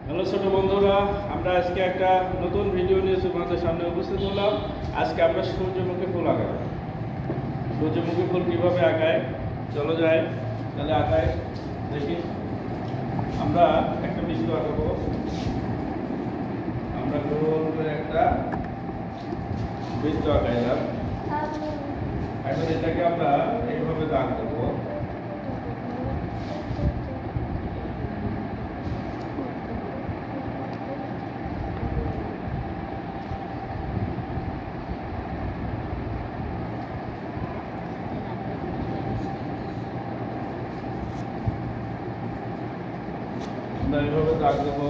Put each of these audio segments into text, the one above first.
Hello ছোট বন্ধুরা, আমরা আজকে একটা নতুন ভিডিও নিয়ে তোমাদের সামনে উপস্থিত হলাম। আজকে আমরা সূর্যমুখী ফুল আঁকাবো। সূর্যমুখী ফুল কিভাবে আঁকায় চলো যাই, তাহলে আঁকায় দেখি। আমরা একটা বৃত্ত আঁকাবো। আমরা গোল করে একটা বৃত্ত আঁকাইলাম। এখন এটাকে আমরা এইভাবে দাগ দেবো। আমরা এইভাবে দাগ দেবো।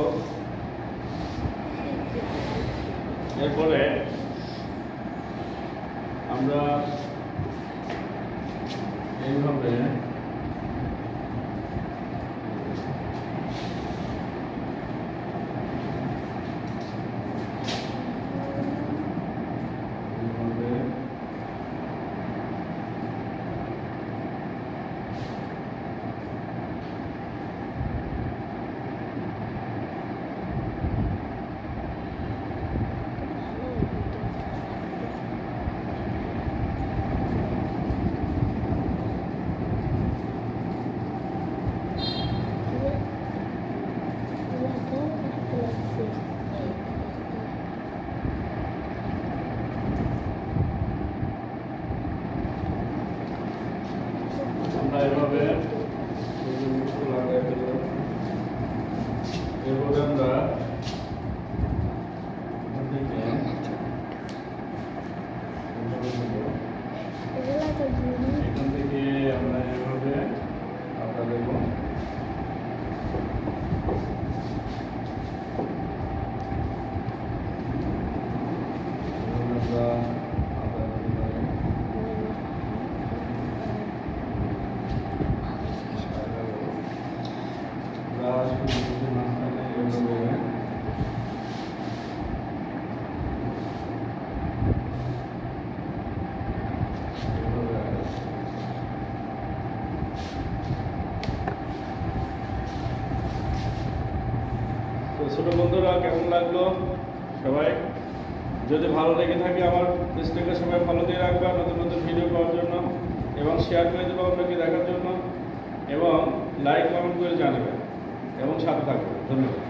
এরপরে আমরা এইভাবে এভাবে ফুল আঁকাই ফেললাম। এরপরে আমরা এখান থেকে আমরা এভাবে আঁকা দেবো। ছোট বন্ধুরা, কেমন লাগলো সবাই? যদি ভালো লেগে থাকে আমার পেজটাকে সবাই ফলো দিয়ে রাখবা নতুন নতুন ভিডিও পাওয়ার জন্য, এবং শেয়ার করে দেবো আপনাকে দেখার জন্য, এবং লাইক কমেন্ট করে জানাবেন এবং সাথে থাকবেন। ধন্যবাদ।